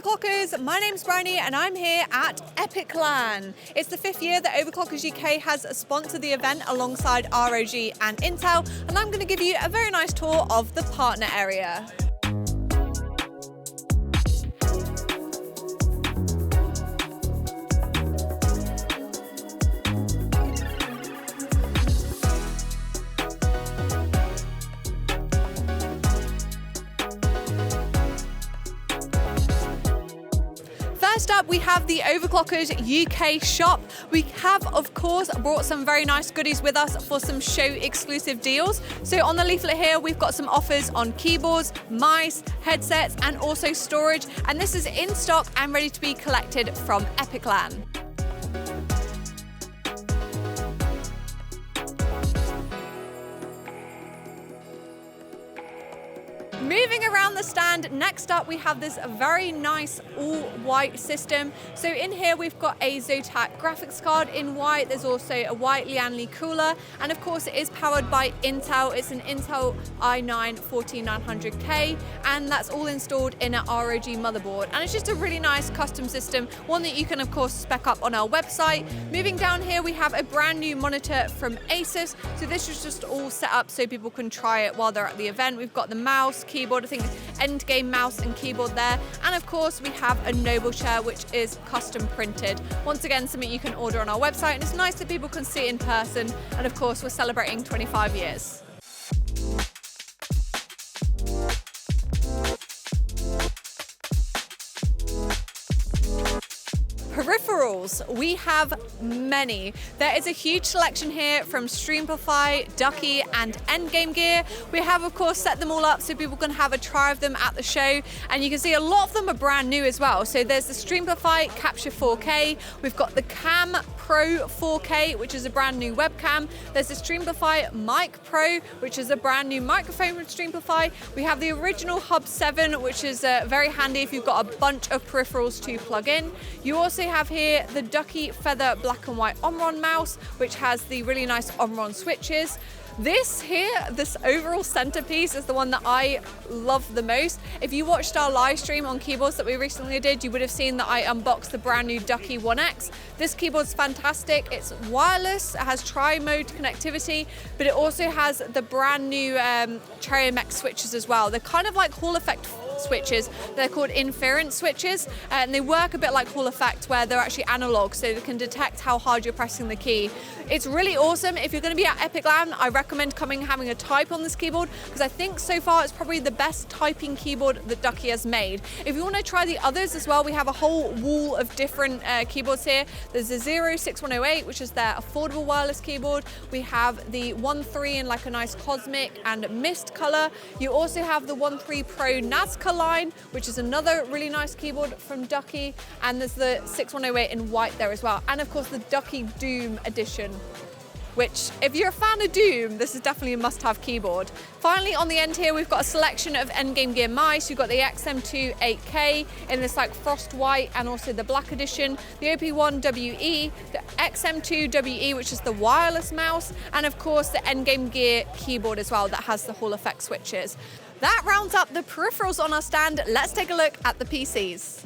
Overclockers, my name's Briony and I'm here at Epic Lan. It's the 5th year that Overclockers UK has sponsored the event alongside ROG and Intel, and I'm going to give you a very nice tour of the partner area. First up, we have the Overclockers UK shop. We have, of course, brought some very nice goodies with us for some show exclusive deals. So on the leaflet here, we've got some offers on keyboards, mice, headsets, and also storage. And this is in stock and ready to be collected from Epic Lan. Moving around the stand, next up we have this very nice all-white system. So in here we've got a Zotac graphics card in white, there's also a white Lian Li cooler, and of course it is powered by Intel. It's an Intel i9-14900K, and that's all installed in an ROG motherboard. And it's just a really nice custom system, one that you can of course spec up on our website. Moving down here we have a brand new monitor from Asus. So this is just all set up so people can try it while they're at the event. We've got the mouse, keyboard, I think Endgame mouse and keyboard there, and of course we have a Noble chair which is custom printed. Once again, something you can order on our website, and it's nice that people can see it in person, and of course we're celebrating 25 years. Peripherals, we have many. There is a huge selection here from Streamplify, Ducky, and Endgame gear. We have of course set them all up so people can have a try of them at the show, and you can see a lot of them are brand new as well. So there's the Streamplify Capture 4K, we've got the Cam Pro 4K, which is a brand new webcam. There's the Streamplify Mic Pro, which is a brand new microphone from Streamplify. We have the original Hub 7, which is very handy if you've got a bunch of peripherals to plug in. You also have here the Ducky Feather Black and White Omron mouse, which has the really nice Omron switches. This here, this overall centerpiece is the one that I love the most. If you watched our live stream on keyboards that we recently did, you would have seen that I unboxed the brand new Ducky 1X. This keyboard's fantastic. It's wireless, it has tri-mode connectivity, but it also has the brand new Cherry MX switches as well. They're kind of like Hall Effect switches. They're called inference switches, and they work a bit like Hall Effect where they're actually analog, so they can detect how hard you're pressing the key. It's really awesome. If you're going to be at Epic Lan, I recommend coming and having a type on this keyboard, because I think so far it's probably the best typing keyboard that Ducky has made. If you want to try the others as well, we have a whole wall of different keyboards here. There's the 06108, which is their affordable wireless keyboard. We have the 1.3 in like a nice cosmic and mist color. You also have the 1.3 Pro Nazca line, which is another really nice keyboard from Ducky, and there's the 6108 in white there as well, and of course the Ducky Doom edition, which if you're a fan of Doom, this is definitely a must-have keyboard. Finally, on the end here, we've got a selection of Endgame gear mice. You've got the XM2 8K in this like frost white and also the black edition, the OP1WE, the XM2WE, which is the wireless mouse, and of course the Endgame gear keyboard as well that has the Hall Effect switches. That rounds up the peripherals on our stand. Let's take a look at the PCs.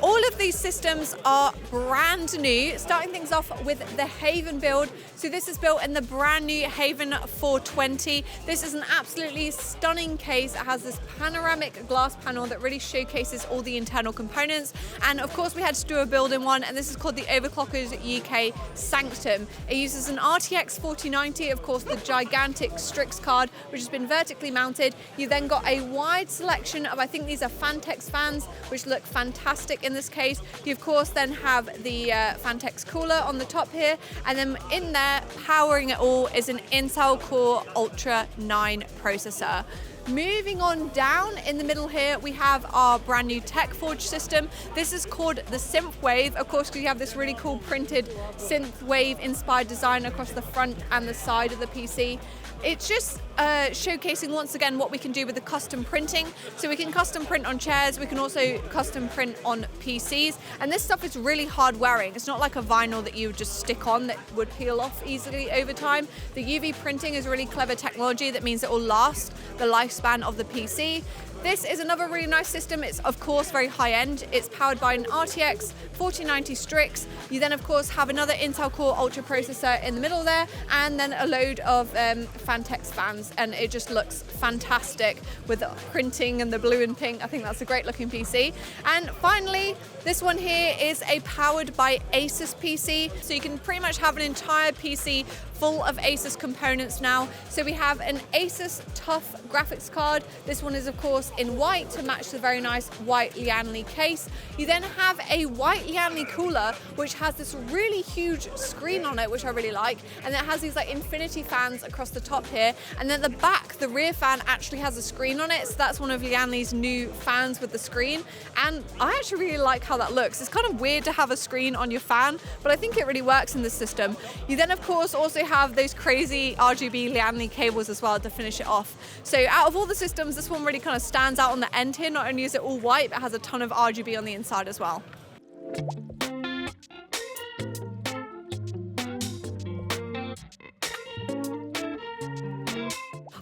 All of these systems are brand new, starting things off with the HAVN build. So this is built in the brand new HAVN 420. This is an absolutely stunning case. It has this panoramic glass panel that really showcases all the internal components. And of course we had to do a build in one, and this is called the Overclockers UK Sanctum. It uses an RTX 4090, of course the gigantic Strix card, which has been vertically mounted. You then got a wide selection of, I think these are Fantex fans, which look fantastic in this case. You of course then have the Fantex cooler on the top here, and then in there powering it all is an Intel Core Ultra 9 processor. Moving on down in the middle here, we have our brand new TechForge system. This is called the Synthwave. Of course, we have this really cool printed Synthwave inspired design across the front and the side of the PC. It's just showcasing once again what we can do with the custom printing. So we can custom print on chairs, we can also custom print on PCs, and this stuff is really hard wearing. It's not like a vinyl that you would just stick on that would peel off easily over time. The UV printing is really clever technology that means it will last the lifespan of the PC. This is another really nice system. It's of course very high end. It's powered by an RTX 4090 Strix. You then of course have another Intel Core Ultra processor in the middle there, and then a load of Fantex fans, and it just looks fantastic with the printing and the blue and pink. I think that's a great looking PC. And finally, this one here is a powered by Asus PC. So you can pretty much have an entire PC full of Asus components now. So we have an Asus TUF graphics card. This one is of course in white to match the very nice white Lianli case. You then have a white Lianli cooler which has this really huge screen on it, which I really like, and it has these like infinity fans across the top here, and then the back, the rear fan actually has a screen on it. So that's one of Lianli's new fans with the screen, and I actually really like how that looks. It's kind of weird to have a screen on your fan, but I think it really works in this system. You then of course also have those crazy RGB Lianli cables as well to finish it off. So out of all the systems, this one really kind of stands out on the end here. Not only is it all white, but it has a ton of RGB on the inside as well.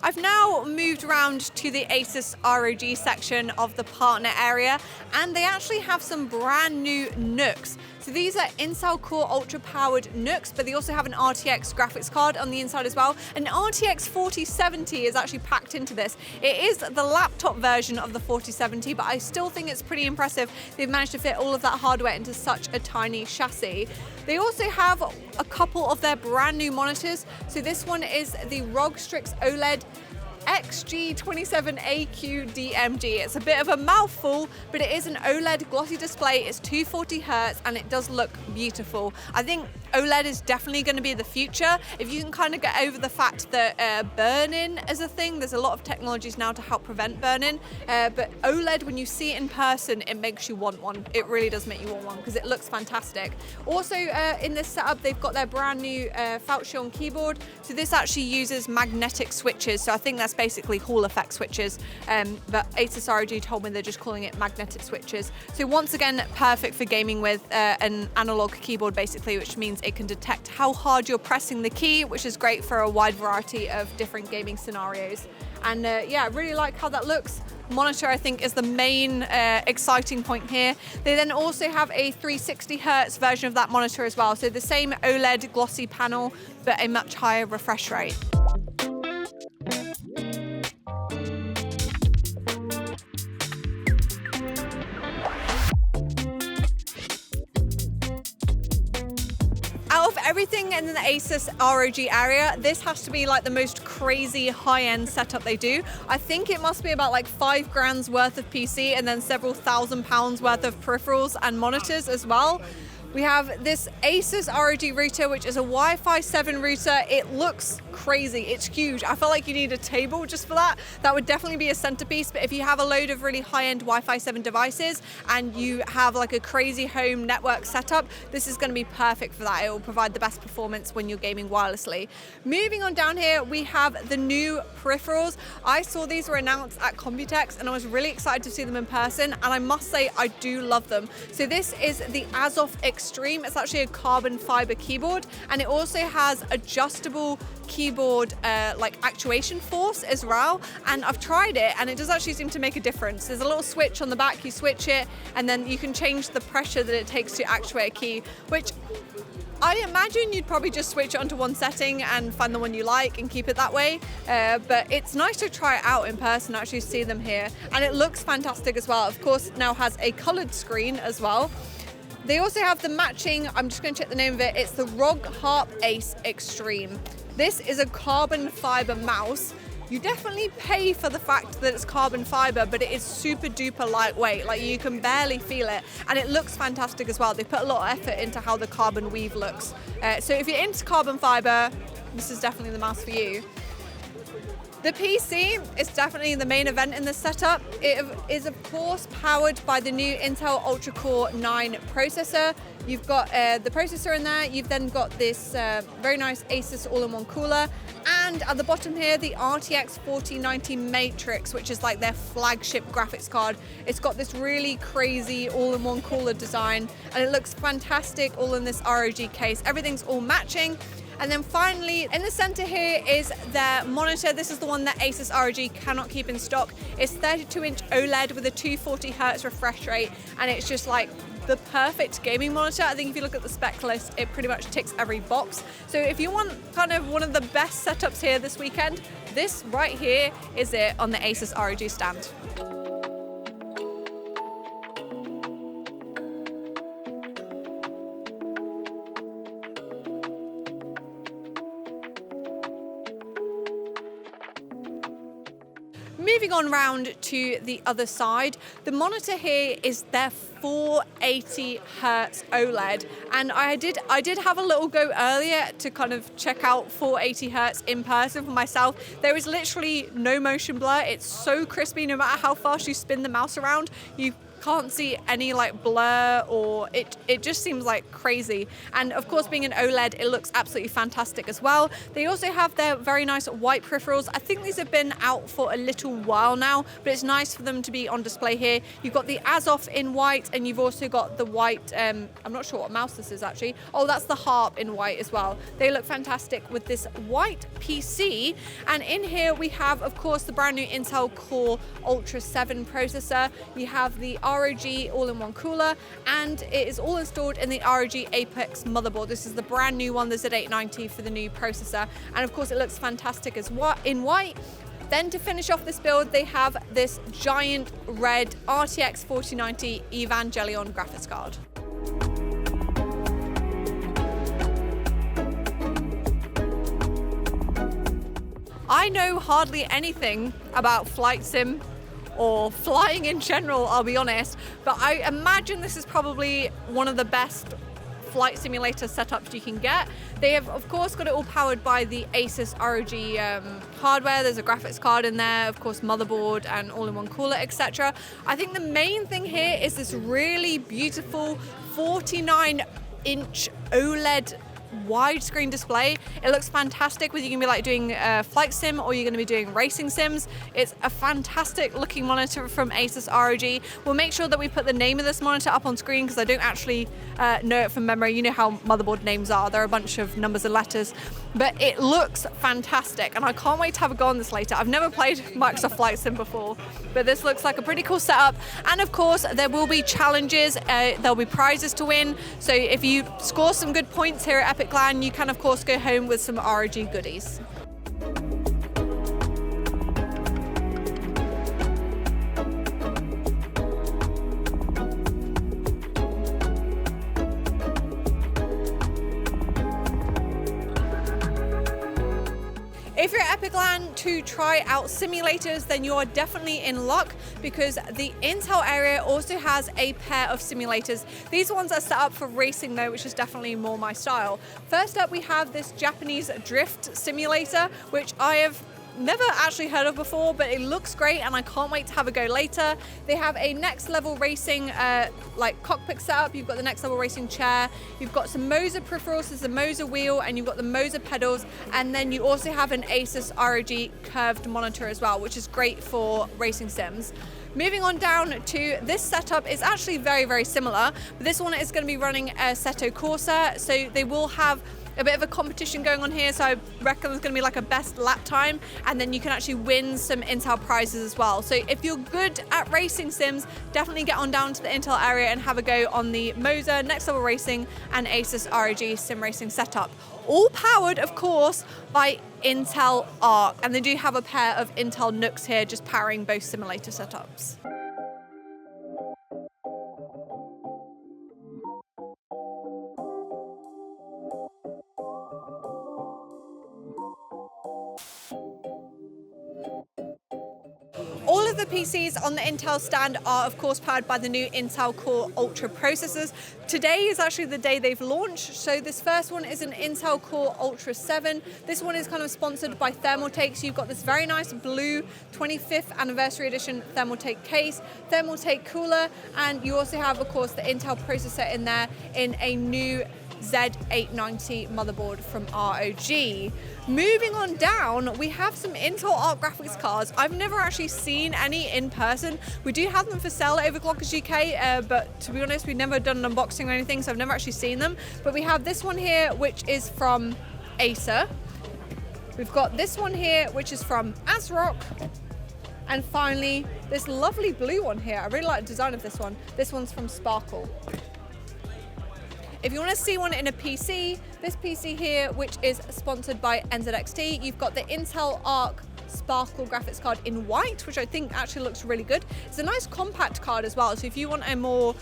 I've now moved around to the Asus ROG section of the partner area, and they actually have some brand new NUCs. So these are Intel Core Ultra powered NUCs, but they also have an RTX graphics card on the inside as well. An RTX 4070 is actually packed into this. It is the laptop version of the 4070, but I still think it's pretty impressive. They've managed to fit all of that hardware into such a tiny chassis. They also have a couple of their brand new monitors. So this one is the ROG Strix OLED XG27AQ-DMG. It's a bit of a mouthful, but it is an OLED glossy display. It's 240 Hz and it does look beautiful. I think OLED is definitely going to be the future. If you can kind of get over the fact that burn-in is a thing, there's a lot of technologies now to help prevent burn-in, but OLED, when you see it in person, it makes you want one. It really does make you want one because it looks fantastic. Also in this setup, they've got their brand new Falchion keyboard. So this actually uses magnetic switches. So I think that's basically Hall effect switches, but Asus ROG told me they're just calling it magnetic switches. So once again, perfect for gaming with an analog keyboard basically, which means it can detect how hard you're pressing the key, which is great for a wide variety of different gaming scenarios. And yeah, I really like how that looks. Monitor, I think, is the main exciting point here. They then also have a 360 Hz version of that monitor as well. So the same OLED glossy panel, but a much higher refresh rate. Out of everything in the Asus ROG area, this has to be like the most crazy high-end setup they do. I think it must be about like £5,000 worth of PC and then several £1,000s worth of peripherals and monitors as well. We have this Asus ROG router, which is a Wi-Fi 7 router. It looks crazy. It's huge. I feel like you need a table just for that. That would definitely be a centerpiece. But if you have a load of really high-end Wi-Fi 7 devices and you have like a crazy home network setup, this is going to be perfect for that. It will provide the best performance when you're gaming wirelessly. Moving on down here, we have the new peripherals. I saw these were announced at Computex and I was really excited to see them in person. And I must say, I do love them. So this is the Asus Extreme. It's actually a carbon fiber keyboard, and it also has adjustable keyboard like actuation force as well, and I've tried it and it does actually seem to make a difference. There's a little switch on the back, you switch it and then you can change the pressure that it takes to actuate a key, which I imagine you'd probably just switch it onto one setting and find the one you like and keep it that way, but it's nice to try it out in person, actually see them here, and it looks fantastic as well. Of course, it now has a colored screen as well. They also have the matching, I'm just going to check the name of it, it's the ROG Harp Ace Extreme. This is a carbon fiber mouse. You definitely pay for the fact that it's carbon fiber, but it is super duper lightweight, like you can barely feel it, and it looks fantastic as well. They put a lot of effort into how the carbon weave looks. So if you're into carbon fiber, this is definitely the mouse for you. The PC is definitely the main event in this setup. It is of course powered by the new Intel Ultra Core 9 processor. You've got the processor in there, you've then got this very nice Asus all-in-one cooler, and at the bottom here the RTX 4090 Matrix, which is like their flagship graphics card. It's got this really crazy all-in-one cooler design and it looks fantastic all in this ROG case. Everything's all matching. And then finally, in the center here is their monitor. This is the one that Asus ROG cannot keep in stock. It's 32-inch OLED with a 240Hz refresh rate, and it's just like the perfect gaming monitor. I think if you look at the spec list, it pretty much ticks every box. So if you want kind of one of the best setups here this weekend, this right here is it on the Asus ROG stand. Moving on round to the other side, the monitor here is their 480 Hz OLED, and I did have a little go earlier to kind of check out 480 Hz in person for myself. There is literally no motion blur. It's so crispy, no matter how fast you spin the mouse around, you can't see any like blur, or it just seems like crazy. And of course, being an OLED, it looks absolutely fantastic as well. They also have their very nice white peripherals. I think these have been out for a little while now, but it's nice for them to be on display here. You've got the Asus in white, and you've also got the white, I'm not sure what mouse this is actually. Oh, that's the Harp in white as well. They look fantastic with this white PC. And in here we have, of course, the brand new Intel Core Ultra 7 processor. You have the ROG all-in-one cooler, and it is all installed in the ROG Apex motherboard. This is the brand new one, the Z890 for the new processor, and of course it looks fantastic as in white. Then to finish off this build, they have this giant red RTX 4090 Evangelion graphics card. I know hardly anything about flight sim or flying in general, I'll be honest, but I imagine this is probably one of the best flight simulator setups you can get. They have, of course, got it all powered by the Asus ROG hardware. There's a graphics card in there, of course, motherboard and all-in-one cooler, etc. I think the main thing here is this really beautiful 49-inch OLED widescreen display. It looks fantastic, whether you can be like doing flight sim or you're going to be doing racing sims. It's a fantastic looking monitor from Asus ROG. We'll make sure that we put the name of this monitor up on screen because I don't actually know it from memory. You know how motherboard names are. They're a bunch of numbers and letters, but it looks fantastic and I can't wait to have a go on this later. I've never played Microsoft Flight Sim before, but this looks like a pretty cool setup. And of course, there will be challenges. There'll be prizes to win. So if you score some good points here at Epic Lan, you can of course go home with some ROG goodies. If you're at Epic Lan to try out simulators, then you are definitely in luck because the Intel area also has a pair of simulators. These ones are set up for racing though, which is definitely more my style. First up, we have this Japanese drift simulator, which I have never actually heard of before, but it looks great and I can't wait to have a go later. They have a next level racing like cockpit setup. You've got the next level racing chair, you've got some Moser peripherals, there's the Moser wheel, and you've got the Moser pedals, and then you also have an Asus ROG curved monitor as well, which is great for racing sims. Moving on down to this setup is actually very, very similar, but this one is going to be running a Assetto Corsa, so they will have a bit of a competition going on here, so I reckon there's going to be like a best lap time, and then you can actually win some Intel prizes as well. So if you're good at racing sims, definitely get on down to the Intel area and have a go on the Moser, Next Level Racing, and Asus ROG sim racing setup. All powered, of course, by Intel Arc, and they do have a pair of Intel NUCs here just powering both simulator setups. All of the PCs on the Intel stand are of course powered by the new Intel Core Ultra processors. Today is actually the day they've launched. So this first one is an Intel Core Ultra 7. This one is kind of sponsored by Thermaltake. So you've got this very nice blue 25th anniversary edition Thermaltake case, Thermaltake cooler, and you also have of course the Intel processor in there in a new Z890 motherboard from ROG. Moving on down, we have some Intel Arc graphics cards. I've never actually seen any in person. We do have them for sale at Overclockers UK, but to be honest, we've never done an unboxing or anything, so I've never actually seen them. But we have this one here, which is from Acer. We've got this one here, which is from Asus Rog. And finally, this lovely blue one here. I really like the design of this one. This one's from Sparkle. If you want to see one in a PC, this PC here, which is sponsored by NZXT, you've got the Intel Arc Sparkle graphics card in white, which I think actually looks really good. It's a nice compact card as well, so if you want a more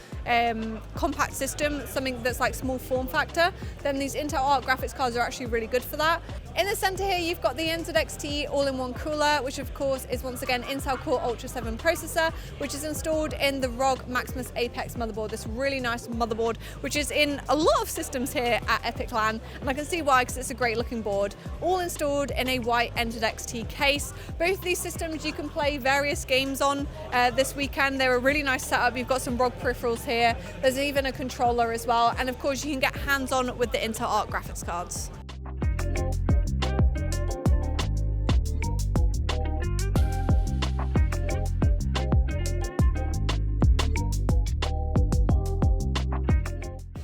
compact system, something that's like small form factor, then these Intel Arc graphics cards are actually really good for that. In the center here, you've got the NZXT all-in-one cooler, which of course is once again Intel Core Ultra 7 processor, which is installed in the ROG Maximus Apex motherboard, this really nice motherboard, which is in a lot of systems here at Epic Lan, and I can see why, because it's a great looking board, all installed in a white NZXT case. Both of these systems you can play various games on this weekend. They're a really nice setup. You've got some ROG peripherals here. There's even a controller as well, and of course you can get hands-on with the Intel Arc graphics cards.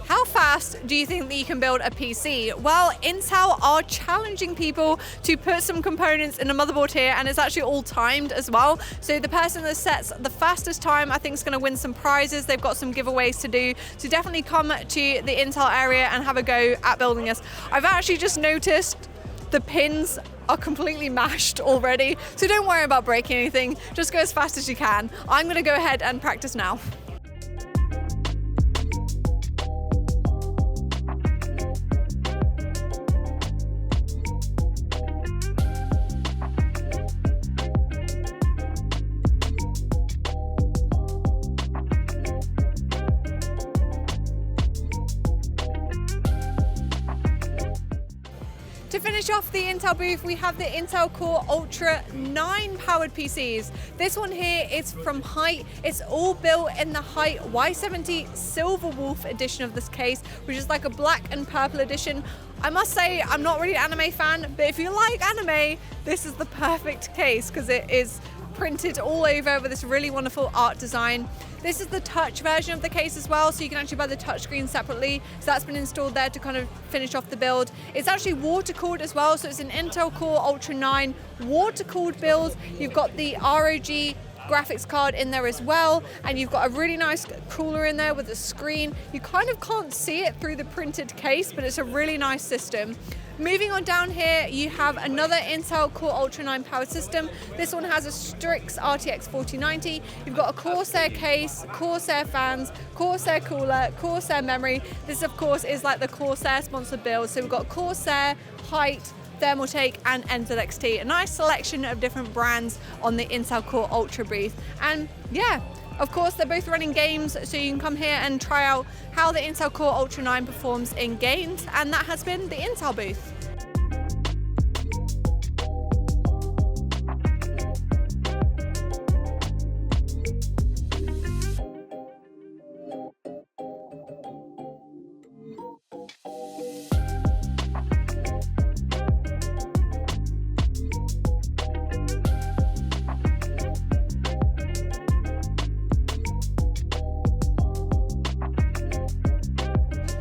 How fast do you think that you can build a PC? Well, Intel are challenging people to put some components in a motherboard here, and it's actually all timed as well. So the person that sets the fastest time, I think, is going to win some prizes. They've got some giveaways to do. So definitely come to the Intel area and have a go at building this. I've actually just noticed the pins are completely mashed already. So don't worry about breaking anything. Just go as fast as you can. I'm going to go ahead and practice now. To finish off the Intel booth, we have the Intel Core Ultra 9 powered PCs. This one here is from Height. It's all built in the Height Y70 Silver Wolf edition of this case, which is like a black and purple edition. I must say, I'm not really an anime fan, but if you like anime, this is the perfect case because it is printed all over with this really wonderful art design. This is the touch version of the case as well, so you can actually buy the touchscreen separately. So that's been installed there to kind of finish off the build. It's actually water cooled as well, so it's an Intel Core Ultra 9 water cooled build. You've got the ROG graphics card in there as well, and you've got a really nice cooler in there with a screen. You kind of can't see it through the printed case, but it's a really nice system. Moving on down here, you have another Intel Core Ultra 9 powered system. This one has a Strix RTX 4090. You've got a Corsair case, Corsair fans, Corsair cooler, Corsair memory. This of course is like the Corsair sponsored build. So we've got Corsair, Height, Thermaltake and NZXT. A nice selection of different brands on the Intel Core Ultra booth. And yeah, of course, they're both running games, so you can come here and try out how the Intel Core Ultra 9 performs in games, and that has been the Intel booth.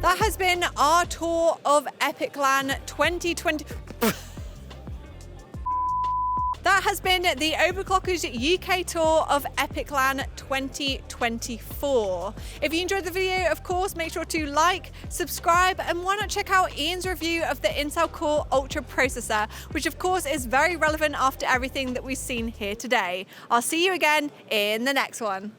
That has been our tour of Epic Lan 2020. That has been the Overclockers UK tour of Epic Lan 2024. If you enjoyed the video, of course, make sure to like, subscribe, and why not check out Ian's review of the Intel Core Ultra processor, which of course is very relevant after everything that we've seen here today. I'll see you again in the next one.